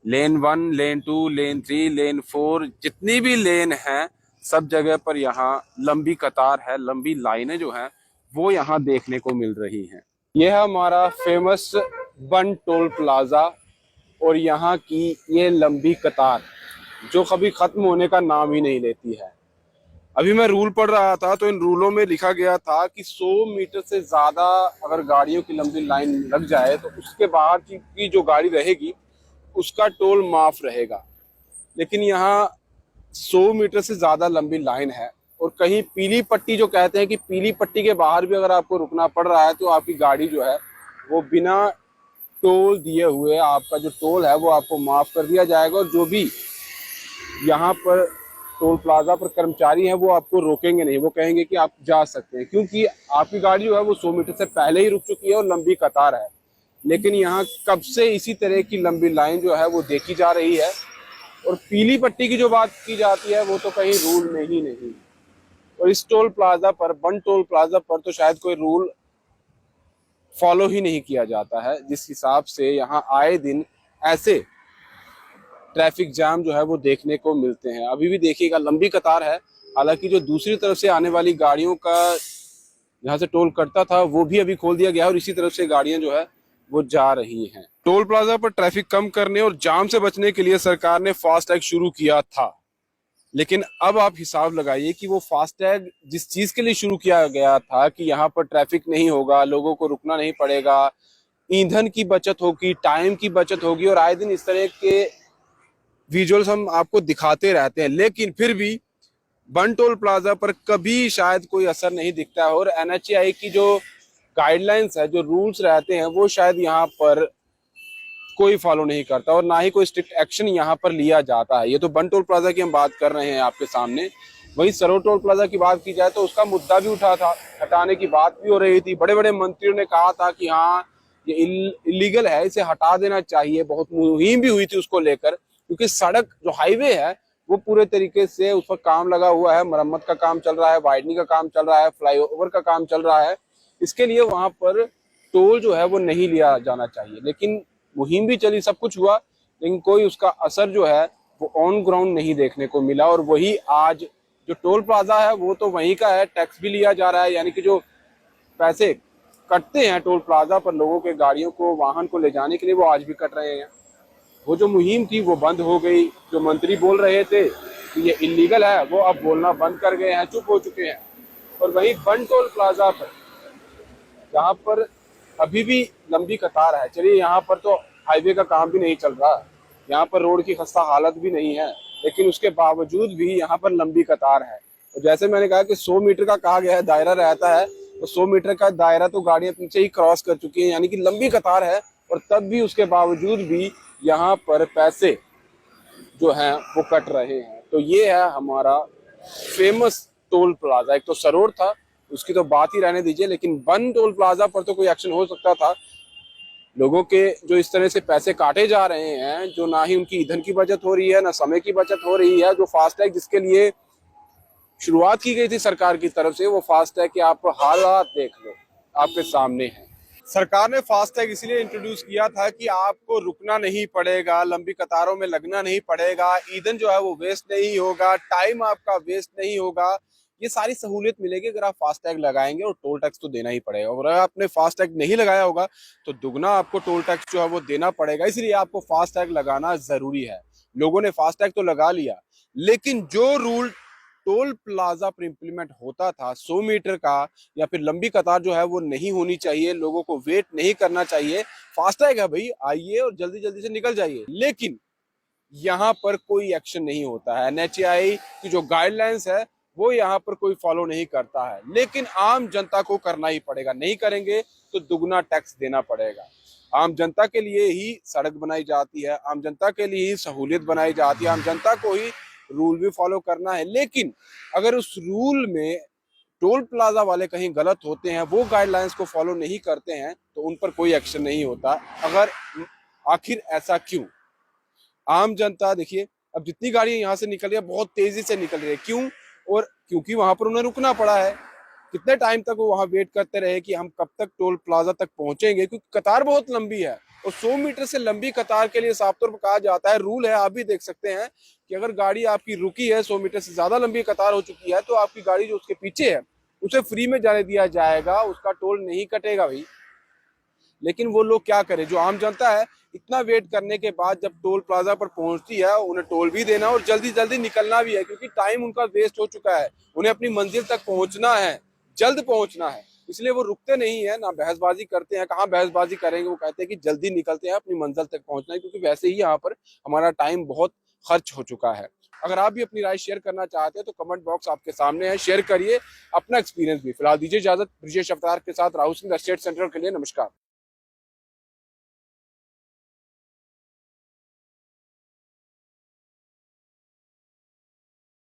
लेन 1, लेन 2, लेन 3, लेन 4, जितनी भी लेन हैं सब जगह पर यहाँ लंबी कतार है, लंबी लाइनें जो हैं वो यहाँ देखने को मिल रही हैं। यह है हमारा फेमस बन टोल प्लाजा और यहाँ की ये लंबी कतार जो कभी खत्म होने का नाम ही नहीं लेती है। अभी मैं रूल पढ़ रहा था तो इन रूलों में लिखा गया था कि 100 मीटर से ज्यादा अगर गाड़ियों की लंबी लाइन लग जाए तो उसके बाहर की जो गाड़ी रहेगी उसका टोल माफ रहेगा। लेकिन यहाँ 100 मीटर से ज्यादा लंबी लाइन है और कहीं पीली पट्टी जो कहते हैं कि पीली पट्टी के बाहर भी अगर आपको रुकना पड़ रहा है तो आपकी गाड़ी जो है वो बिना टोल दिए हुए आपका जो टोल है वो आपको माफ कर दिया जाएगा। और जो भी यहाँ पर टोल प्लाजा पर कर्मचारी हैं वो आपको रोकेंगे नहीं, वो कहेंगे कि आप जा सकते हैं, क्योंकि आपकी गाड़ी जो है वो 100 मीटर से पहले ही रुक चुकी है और लंबी कतार है। लेकिन यहाँ कब से इसी तरह की लंबी लाइन जो है वो देखी जा रही है और पीली पट्टी की जो बात की जाती है वो तो कहीं रूल में ही नहीं। और इस टोल प्लाजा पर, बन टोल प्लाजा पर तो शायद कोई रूल फॉलो ही नहीं किया जाता है, जिस हिसाब से यहाँ आए दिन ऐसे ट्रैफिक जाम जो है वो देखने को मिलते हैं। अभी भी देखिएगा लंबी कतार है, हालांकि जो दूसरी तरफ से आने वाली गाड़ियों का यहाँ से टोल कटता था वो भी अभी खोल दिया गया है और इसी तरफ से गाड़ियां जो है वो जा रही हैं। टोल प्लाजा पर ट्रैफिक कम करने और जाम से बचने के लिए सरकार ने फास्टैग शुरू किया था, लेकिन अब आप हिसाब लगाइए कि वो फास्टैग जिस चीज के लिए शुरू किया गया था कि यहाँ पर ट्रैफिक नहीं होगा, लोगों को रुकना नहीं पड़ेगा, ईंधन की बचत होगी, टाइम की बचत होगी और आए दिन इस तरह के विजुअल्स हम आपको दिखाते रहते हैं, लेकिन फिर भी बन टोल प्लाजा पर कभी शायद कोई असर नहीं दिखता है। और एनएचएआई की जो गाइडलाइंस है, जो रूल्स रहते हैं वो शायद यहाँ पर कोई फॉलो नहीं करता और ना ही कोई स्ट्रिक्ट एक्शन यहाँ पर लिया जाता है। ये तो बन टोल प्लाजा की हम बात कर रहे हैं आपके सामने। वहीं सरोड टोल प्लाजा की बात की जाए तो उसका मुद्दा भी उठा था, हटाने की बात भी हो रही थी। बड़े बड़े मंत्रियों ने कहा था कि हाँ ये इलीगल है, इसे हटा देना चाहिए। बहुत मुहिम भी हुई थी उसको लेकर, क्योंकि सड़क जो हाईवे है वो पूरे तरीके से उस पर काम लगा हुआ है, मरम्मत का काम चल रहा है, वाइडनिंग का काम चल रहा है, फ्लाईओवर का काम चल रहा है। इसके लिए वहां पर टोल जो है वो नहीं लिया जाना चाहिए। लेकिन मुहिम भी चली, सब कुछ हुआ, लेकिन कोई उसका असर जो है वो ऑन ग्राउंड नहीं देखने को मिला। और वही आज जो टोल प्लाजा है वो तो वहीं का है, टैक्स भी लिया जा रहा है, यानी कि जो पैसे कटते हैं टोल प्लाजा पर लोगों के गाड़ियों को, वाहन को ले जाने के लिए, वो आज भी कट रहे हैं। वो जो मुहिम थी वो बंद हो गई। जो मंत्री बोल रहे थे कि ये इलीगल है वो अब बोलना बंद कर गए हैं, चुप हो चुके हैं। और वहीं बन टोल प्लाजा पर जहाँ पर अभी भी लंबी कतार है, चलिए यहाँ पर तो हाईवे का काम भी नहीं चल रहा, यहाँ पर रोड की खस्ता हालत भी नहीं है, लेकिन उसके बावजूद भी यहाँ पर लंबी कतार है। और जैसे मैंने कहा कि 100 मीटर का कहा गया है दायरा रहता है, तो 100 मीटर का दायरा तो गाड़ियां पीछे ही क्रॉस कर चुकी हैं, यानी कि लंबी कतार है। और तब भी उसके बावजूद भी यहाँ पर पैसे जो हैं वो कट रहे हैं। तो ये है हमारा फेमस टोल प्लाजा। एक तो सरोड था, उसकी तो बात ही रहने दीजिए, लेकिन बन टोल प्लाजा पर तो कोई एक्शन हो सकता था। लोगों के जो इस तरह से पैसे काटे जा रहे हैं, जो ना ही उनकी ईंधन की बचत हो रही है, ना समय की बचत हो रही है। जो फास्टैग जिसके लिए शुरुआत की गई थी सरकार की तरफ से, वो फास्टैग के आप हालात देख लो, आपके सामने है। सरकार ने फास्टैग इसलिए इंट्रोड्यूस किया था कि आपको रुकना नहीं पड़ेगा, लंबी कतारों में लगना नहीं पड़ेगा, ईंधन जो है वो वेस्ट नहीं होगा, टाइम आपका वेस्ट नहीं होगा। ये सारी सहूलियत मिलेगी अगर आप फास्टैग लगाएंगे, और टोल टैक्स तो देना ही पड़ेगा। और अगर आपने फास्टैग नहीं लगाया होगा तो दुगना आपको टोल टैक्स जो है वो देना पड़ेगा। इसलिए आपको फास्टैग लगाना जरूरी है। लोगों ने फास्टैग तो लगा लिया, लेकिन जो रूल टोल प्लाजा पर इंप्लीमेंट होता था 100 मीटर का या फिर लंबी कतार जो है वो नहीं होनी चाहिए, लोगों को वेट नहीं करना चाहिए। फास्टैग है भाई, आइए और जल्दी जल्दी से निकल जाइए, लेकिन यहाँ पर कोई एक्शन नहीं होता है। एनएचएआई की जो गाइडलाइंस है वो यहाँ पर कोई फॉलो नहीं करता है, लेकिन आम जनता को करना ही पड़ेगा। नहीं करेंगे तो दुगना टैक्स देना पड़ेगा। आम जनता के लिए ही सड़क बनाई जाती है, आम जनता के लिए ही सहूलियत बनाई जाती है, आम जनता को ही रूल भी फॉलो करना है। लेकिन अगर उस रूल में टोल प्लाजा वाले कहीं गलत होते हैं, वो गाइडलाइंस को फॉलो नहीं करते हैं, तो उन पर कोई एक्शन नहीं होता। अगर आखिर ऐसा क्यों? आम जनता देखिए, अब जितनी गाड़ियां यहाँ से निकल रही है बहुत तेजी से निकल रही है, क्यों? और क्योंकि वहां पर उन्हें रुकना पड़ा है। कितने टाइम तक वो वहां वेट करते रहे कि हम कब तक टोल प्लाजा तक पहुंचेंगे, क्योंकि कतार बहुत लंबी है। और 100 मीटर से लंबी कतार के लिए साफ तौर पर कहा जाता है, रूल है, आप भी देख सकते हैं कि अगर गाड़ी आपकी रुकी है, 100 मीटर से ज्यादा लंबी कतार हो चुकी है, तो आपकी गाड़ी जो उसके पीछे है उसे फ्री में जाने दिया जाएगा, उसका टोल नहीं कटेगा भाई। लेकिन वो लोग क्या करें, जो आम जनता है, इतना वेट करने के बाद जब टोल प्लाजा पर पहुंचती है, उन्हें टोल भी देना और जल्दी जल्दी निकलना भी है, क्योंकि टाइम उनका वेस्ट हो चुका है। उन्हें अपनी मंजिल तक पहुंचना है, जल्द पहुंचना है, इसलिए वो रुकते नहीं है, ना बहसबाजी करते हैं। कहाँ बहसबाजी करेंगे, वो कहते हैं कि जल्दी निकलते हैं, अपनी मंजिल तक पहुंचना है, क्योंकि वैसे ही यहाँ पर हमारा टाइम बहुत खर्च हो चुका है। अगर आप भी अपनी राय शेयर करना चाहते हैं तो कमेंट बॉक्स आपके सामने है, शेयर करिए अपना एक्सपीरियंस भी। फिलहाल दीजिए इजाजत, ब्रिजेश अवतार के साथ राहुल सिंह, स्टेट सेंट्रल के लिए। नमस्कार।